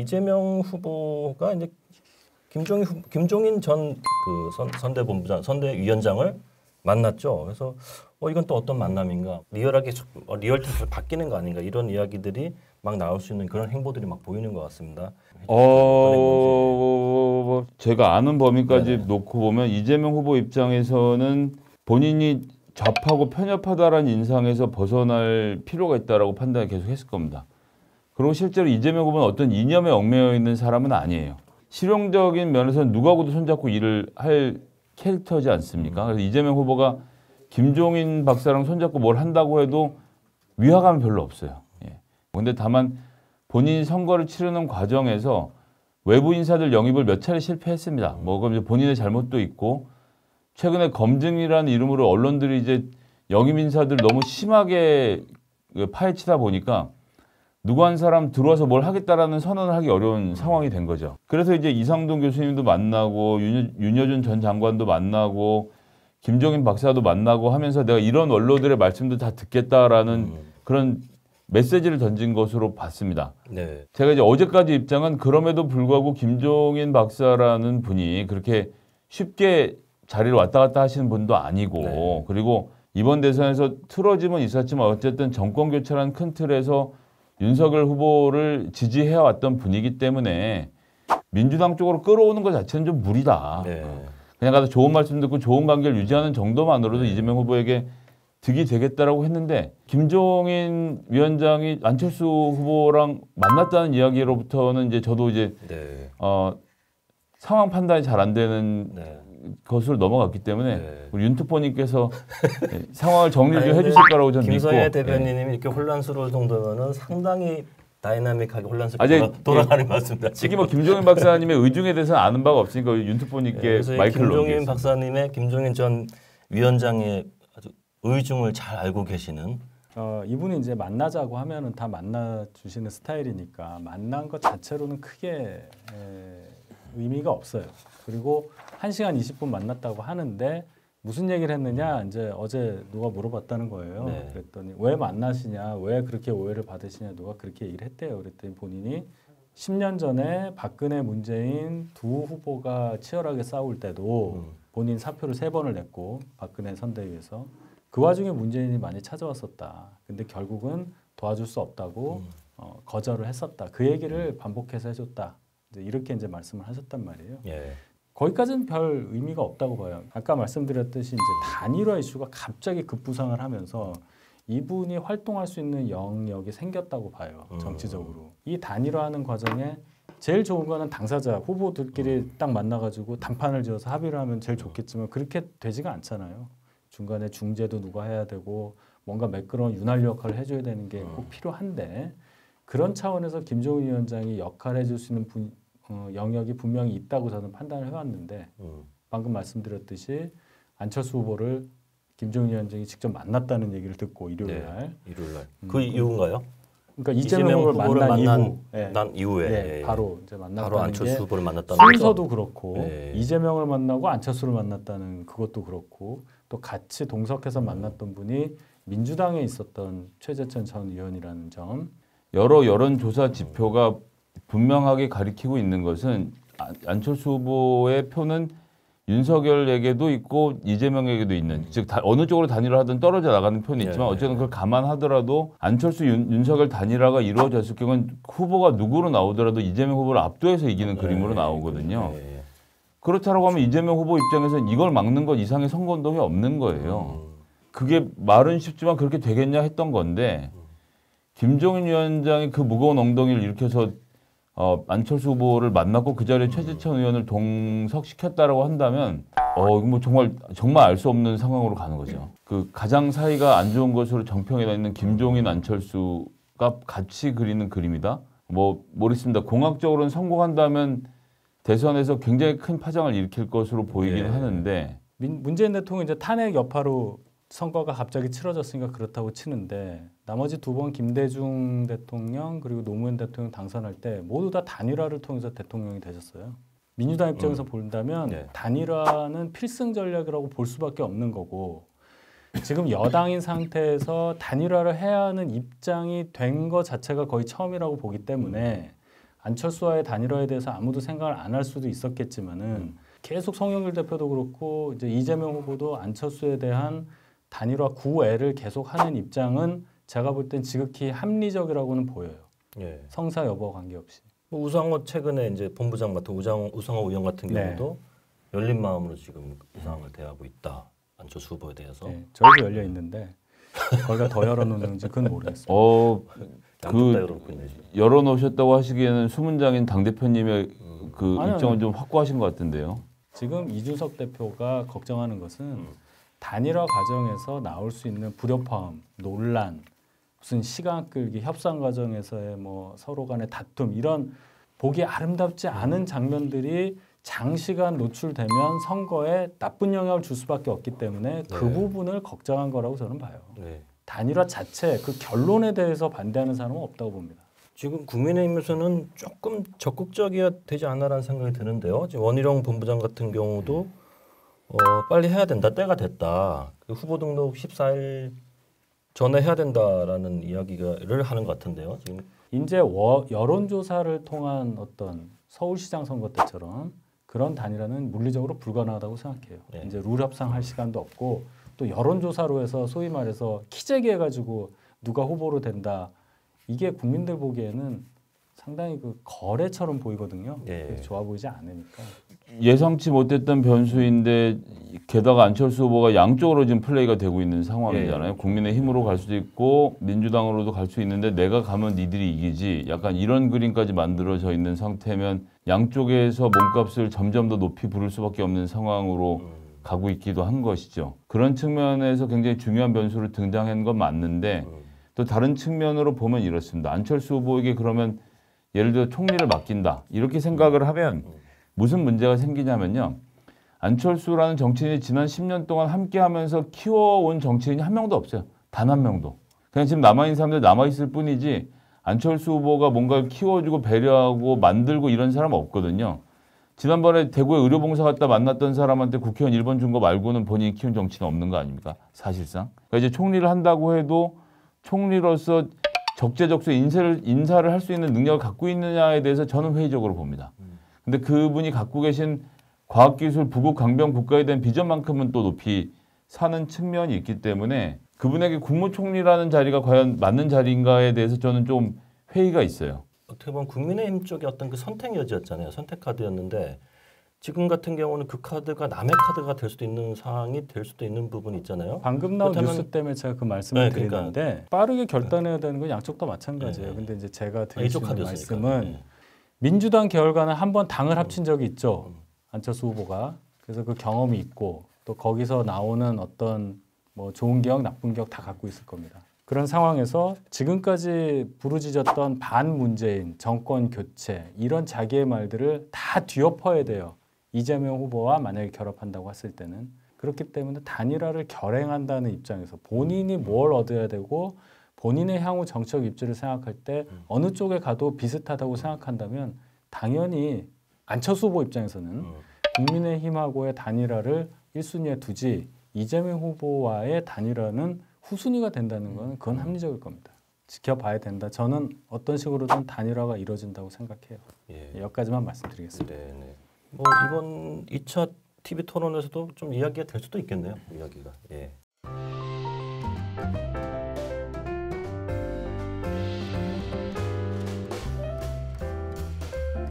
이재명 후보가 이제 김종인 전 그 선대본부장, 선대위원장을 만났죠. 그래서 이건 또 어떤 만남인가? 리얼하게 리얼타임으로 바뀌는 거 아닌가? 이런 이야기들이 막 나올 수 있는 그런 행보들이 막 보이는 것 같습니다. 제가 아는 범위까지 네네. 놓고 보면 이재명 후보 입장에서는 본인이 좌파고 편협하다라는 인상에서 벗어날 필요가 있다라고 판단을 계속 했을 겁니다. 그리고 실제로 이재명 후보는 어떤 이념에 얽매여 있는 사람은 아니에요. 실용적인 면에서는 누구하고도 손잡고 일을 할 캐릭터지 않습니까? 그래서 이재명 후보가 김종인 박사랑 손잡고 뭘 한다고 해도 위화감은 별로 없어요. 그런데 다만 본인이 선거를 치르는 과정에서 외부 인사들 영입을 몇 차례 실패했습니다. 그럼 본인의 잘못도 있고 최근에 검증이라는 이름으로 언론들이 이제 영입 인사들 너무 심하게 파헤치다 보니까 누구 한 사람 들어와서 뭘 하겠다라는 선언을 하기 어려운 상황이 된 거죠. 그래서 이제 이상돈 교수님도 만나고 윤여준 전 장관도 만나고 김종인 박사도 만나고 하면서 내가 이런 원로들의 말씀도 다 듣겠다라는 그런 메시지를 던진 것으로 봤습니다. 네. 제가 이제 어제까지 입장은 그럼에도 불구하고 김종인 박사라는 분이 그렇게 쉽게 자리를 왔다 갔다 하시는 분도 아니고 네. 그리고 이번 대선에서 틀어짐은 있었지만 어쨌든 정권 교체라는 큰 틀에서 윤석열 후보를 지지해왔던 분이기 때문에 민주당 쪽으로 끌어오는 것 자체는 좀 무리다. 네. 그냥 가서 좋은 말씀 듣고 좋은 관계를 유지하는 정도만으로도 이재명 후보에게 득이 되겠다라고 했는데 김종인 위원장이 안철수 후보랑 만났다는 이야기로부터는 이제 저도 이제 네. 상황 판단이 잘 안 되는 네. 것으로 넘어갔기 때문에 네. 우리 윤투포님께서 상황을 정리를 좀 아니, 해주실 거라고 저는 믿고 김성애 대변인님이 이렇게 혼란스러울 정도면은 상당히 다이나믹하게 혼란스럽게 아직 돌아가는 것 같습니다. 특히 뭐 김종인 박사님의 의중에 대해서는 아는 바가 없으니까 윤투포님께 마이크를 김종인 넘기겠습니다. 박사님의 김종인 전 위원장의 아주 의중을 잘 알고 계시는 이분이 이제 만나자고 하면은 다 만나 주시는 스타일이니까 만난 것 자체로는 크게 의미가 없어요. 그리고 1시간 20분 만났다고 하는데 무슨 얘기를 했느냐 이제 어제 누가 물어봤다는 거예요. 네. 그랬더니 왜 만나시냐, 왜 그렇게 오해를 받으시냐, 누가 그렇게 얘기를 했대요. 그랬더니 본인이 10년 전에 박근혜, 문재인 두 후보가 치열하게 싸울 때도 본인 사표를 3번을 냈고 박근혜 선대위에서 그 와중에 문재인이 많이 찾아왔었다. 근데 결국은 도와줄 수 없다고 거절을 했었다. 그 얘기를 반복해서 해줬다. 이렇게 이제 말씀을 하셨단 말이에요. 예. 거기까지는 별 의미가 없다고 봐요. 아까 말씀드렸듯이 이제 단일화 이슈가 갑자기 급부상을 하면서 이분이 활동할 수 있는 영역이 생겼다고 봐요. 정치적으로. 이 단일화하는 과정에 제일 좋은 거는 당사자 후보들끼리 딱 만나가지고 단판을 지어서 합의를 하면 제일 좋겠지만 그렇게 되지가 않잖아요. 중간에 중재도 누가 해야 되고 뭔가 매끄러운 윤활유 역할을 해줘야 되는 게 꼭 필요한데 그런 차원에서 김종인 위원장이 역할을 해줄 수 있는 영역이 분명히 있다고 저는 판단을 해왔는데 방금 말씀드렸듯이 안철수 후보를 김종인 위원장이 직접 만났다는 얘기를 듣고 일요일 날. 일요일 날. 그 이유인가요? 그러니까 이재명 후보를 만난 이후에 바로 이제 만났다는 바로 안철수 게 후보를 만났다는 순서도 그렇고 네. 이재명을 만나고 안철수를 만났다는 그것도 그렇고 또 같이 동석해서 만났던 분이 민주당에 있었던 최재천 전 의원이라는 점. 여러 여론조사 지표가 분명하게 가리키고 있는 것은 안철수 후보의 표는 윤석열에게도 있고 이재명에게도 있는 즉 어느 쪽으로 단일화하든 떨어져 나가는 표는 있지만 어쨌든 그걸 감안하더라도 안철수 윤석열 단일화가 이루어졌을 경우는 후보가 누구로 나오더라도 이재명 후보를 압도해서 이기는 그림으로 나오거든요. 그렇다고 하면 이재명 후보 입장에서는 이걸 막는 것 이상의 선거운동이 없는 거예요. 그게 말은 쉽지만 그렇게 되겠냐 했던 건데 김종인 위원장이 그 무거운 엉덩이를 일으켜서 안철수 후보를 만났고 그 자리에 최재천 의원을 동석시켰다라고 한다면 이거 뭐 정말 알 수 없는 상황으로 가는 거죠. 그 가장 사이가 안 좋은 것으로 정평에 나 있는 김종인 안철수가 같이 그리는 그림이다. 뭐 모르겠습니다. 공학적으로는 성공한다면 대선에서 굉장히 큰 파장을 일으킬 것으로 보이긴 하는데 문재인 대통령이 이제 탄핵 여파로 선거가 갑자기 치러졌으니까 그렇다고 치는데 나머지 2번 김대중 대통령 그리고 노무현 대통령 당선할 때 모두 다 단일화를 통해서 대통령이 되셨어요. 민주당 입장에서 본다면 단일화는 필승 전략이라고 볼 수밖에 없는 거고 지금 여당인 상태에서 단일화를 해야 하는 입장이 된 것 자체가 거의 처음이라고 보기 때문에 안철수와의 단일화에 대해서 아무도 생각을 안 할 수도 있었겠지만은 계속 송영길 대표도 그렇고 이제 이재명 후보도 안철수에 대한 단일화 구애를 계속하는 입장은 제가 볼 땐 지극히 합리적이라고는 보여요. 예. 성사 여부와 관계없이. 뭐 우상호 최근에 이제 본부장 맡은 우상호 의원 같은 네. 경우도 열린 마음으로 지금 이 상황을 대하고 있다. 안철수 후보에 대해서. 네, 저희도 열려 있는데 거기가 더 열어놓는지 그건 모르겠어요. 양쪽 다 열어놓고 있네 지금. 열어놓으셨다고 하시기에는 수문장인 당 대표님의 그 아니요, 입장은 아니요. 좀 확고하신 것 같은데요. 지금 이준석 대표가 걱정하는 것은 단일화 과정에서 나올 수 있는 불협화음, 논란, 무슨 시간 끌기, 협상 과정에서의 뭐 서로 간의 다툼 이런 보기 아름답지 않은 장면들이 장시간 노출되면 선거에 나쁜 영향을 줄 수밖에 없기 때문에 그 네. 부분을 걱정한 거라고 저는 봐요. 네. 단일화 자체 그 결론에 대해서 반대하는 사람은 없다고 봅니다. 지금 국민의힘에서는 조금 적극적이어야 되지 않나라는 생각이 드는데요. 지금 원희룡 본부장 같은 경우도 빨리 해야 된다. 때가 됐다. 그 후보 등록 14일 전에 해야 된다라는 이야기를 하는 것 같은데요. 지금 이제 여론조사를 통한 어떤 서울시장 선거 때처럼 그런 단일화는 물리적으로 불가능하다고 생각해요. 네. 이제 룰 협상할 시간도 없고 또 여론조사로 해서 소위 말해서 키재기 해가지고 누가 후보로 된다. 이게 국민들 보기에는 상당히 그 거래처럼 보이거든요. 예. 좋아 보이지 않으니까. 예상치 못했던 변수인데 게다가 안철수 후보가 양쪽으로 지금 플레이가 되고 있는 상황이잖아요. 국민의힘으로 갈 수도 있고 민주당으로도 갈 수 있는데 내가 가면 니들이 이기지. 약간 이런 그림까지 만들어져 있는 상태면 양쪽에서 몸값을 점점 더 높이 부를 수밖에 없는 상황으로 가고 있기도 한 것이죠. 그런 측면에서 굉장히 중요한 변수를 등장한 건 맞는데 또 다른 측면으로 보면 이렇습니다. 안철수 후보에게 그러면 예를 들어 총리를 맡긴다. 이렇게 생각을 하면 무슨 문제가 생기냐면요. 안철수라는 정치인이 지난 10년 동안 함께하면서 키워온 정치인이 한 명도 없어요. 단 한 명도. 그냥 지금 남아있는 사람들 남아있을 뿐이지 안철수 후보가 뭔가를 키워주고 배려하고 만들고 이런 사람 없거든요. 지난번에 대구에 의료봉사 갔다 만났던 사람한테 국회의원 1번 준 거 말고는 본인이 키운 정치는 없는 거 아닙니까? 사실상. 그러니까 이제 총리를 한다고 해도 총리로서 적재적소에 인사를 할 수 있는 능력을 갖고 있느냐에 대해서 저는 회의적으로 봅니다. 근데 그분이 갖고 계신 과학기술 부국 강병 국가에 대한 비전만큼은 또 높이 사는 측면이 있기 때문에 그분에게 국무총리라는 자리가 과연 맞는 자리인가에 대해서 저는 좀 회의가 있어요. 어떻게 보면 국민의힘 쪽의 어떤 그 선택 여지였잖아요. 선택 카드였는데 지금 같은 경우는 그 카드가 남의 카드가 될 수도 있는 상황이 될 수도 있는 부분이 있잖아요. 방금 나온 그렇다면- 뉴스 때문에 제가 그 말씀을 네, 드리는데 빠르게 결단해야 되는 건 양쪽 다 마찬가지예요. 네. 근데 이제 제가 드릴 수 이쪽 있는 카드였으니까. 말씀은 네. 민주당 계열과는 한 번 당을 합친 적이 있죠. 안철수 후보가. 그래서 그 경험이 있고 또 거기서 나오는 어떤 뭐 좋은 기억, 나쁜 기억 다 갖고 있을 겁니다. 그런 상황에서 지금까지 부르짖었던 반문재인, 정권 교체 이런 자기의 말들을 다 뒤엎어야 돼요. 이재명 후보와 만약에 결합한다고 했을 때는. 그렇기 때문에 단일화를 결행한다는 입장에서 본인이 뭘 얻어야 되고 본인의 향후 정책 입지를 생각할 때 어느 쪽에 가도 비슷하다고 생각한다면 당연히 안철수 후보 입장에서는 국민의힘하고의 단일화를 1순위에 두지 이재명 후보와의 단일화는 후순위가 된다는 건 그건 합리적일 겁니다. 지켜봐야 된다. 저는 어떤 식으로든 단일화가 이루어진다고 생각해요. 예. 여기까지만 말씀드리겠습니다. 네, 네. 뭐 이번 2차 TV 토론에서도 좀 이야기가 될 수도 있겠네요. 이야기가. 예.